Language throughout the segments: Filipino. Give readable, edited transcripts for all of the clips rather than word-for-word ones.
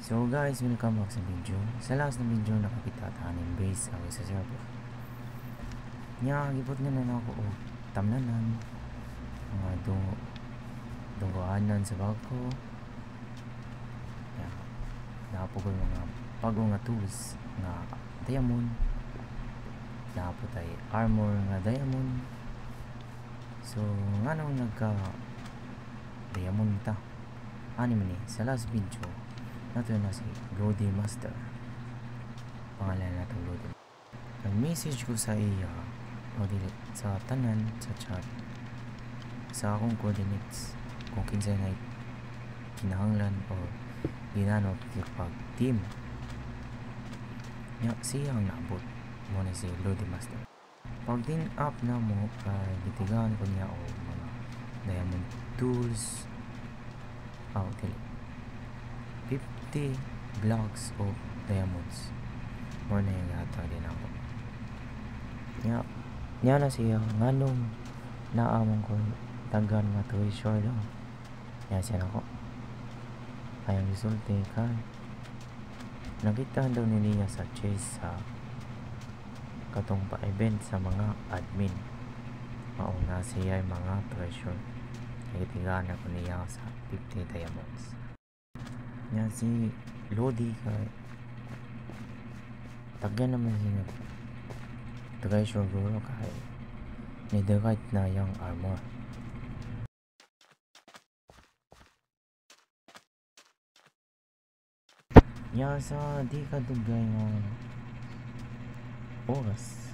So guys, welcome back sa video. Sa last na video nakakita tayo base sa server. Nya gibot nga na ako og tamnanan mga dungoanan sa bagko. Ya, napugol mga bagong nga tools nga diamond. Napo tay armor nga diamond. So nga nang nagka diamond ta. Ani man ni sa last video nato na si Lodi Master. Pangalan nato Lodi. Nag-message ko sa iya o dili sa tanan sa chat sa akong coordinates kung kinsa na kinahanglan o ginanot pag team nya siya ang naabot mo na si Lodi Master. Pag din up na mo gitigaan ko niya o mga diamond tools dili 50 blocks of diamonds more na yung hatag din ako nya na siya nganong naamon ko tagan nga treasure daw nya siya nako ayang resulte kan nakita daw niya sa chase sa katong pa-event sa mga admin mauna siya mga treasure nagitigaan ako niya sa 50 diamonds nya si Lodi kay taga naman siya treasure guro kay netherite na yung armor. Nya sa di ka dugay nga oras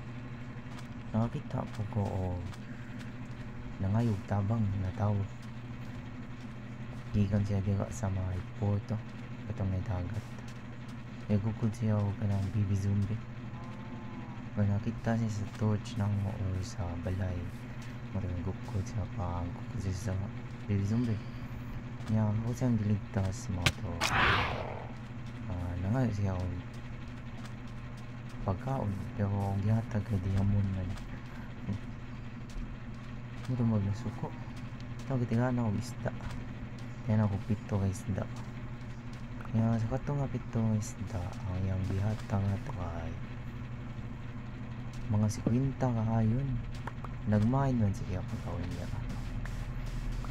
nakakita po ko o nangayog tabang na tao gikan siya diga sa mga porto katong may dagat nagukod siya o kanang baby zombie o nakita siya sa torch ng or sa balay marang gukod siya gukod siya sa baby zombie niya ako siyang giligtas mga to nangayo siya o pagkaon pero ang gihatag kay diamond man muro magnasuko ito gitigaan ako isda yan ako pito kay isda yan sa katong nga pito kay isda ang yung bihata nga ito ay mga 50 kahayon nagmahin man siya pagkawin niya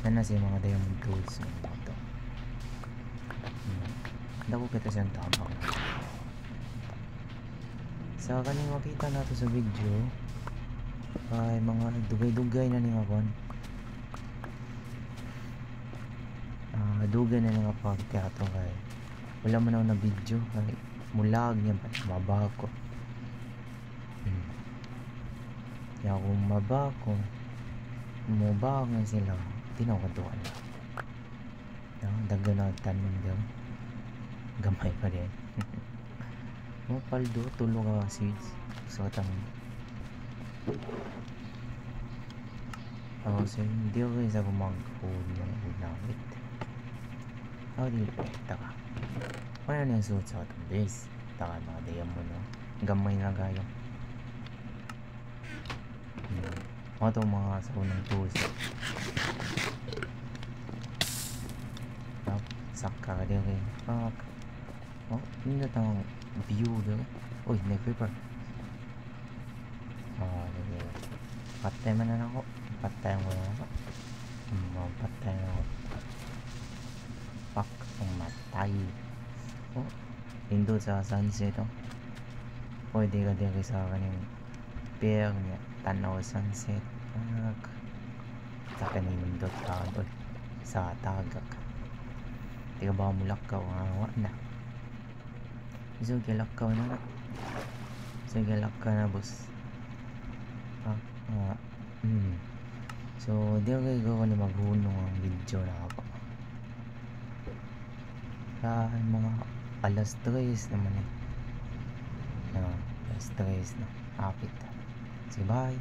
yan na siya mga diamond tools ng mga ito dako kita siyang tabang sa kaning makita nato sa video ay mga dugay-dugay na nga kon dugay na nga pagteatro kay wala man ako na video kay mulag niya maba ko kaya kung maba ko maba nga sila tinawagaduan daga na tanim daw gamay pa rin mo paldo tulo ka seeds sa katang so hindi ako isa kumag-hold ng ulamit di taka wala na yung suot sa atong base taka mga diamond no gamay na gayo ito mga sa unang tools saka ka din kayo hindi na tayong view doon may paper patay man na ako patay mo na ako patay na ako ang matay indo sa sunset pwede ka din sa kaning pair niya tanaw sunset sa kanindot ka sa tagak di ka ba mulakaw na so kilakaw na so kilakaw na boss so di ako kayo ni maghunong ang video na ako mga alas 3 naman alas 3 na apit sige bye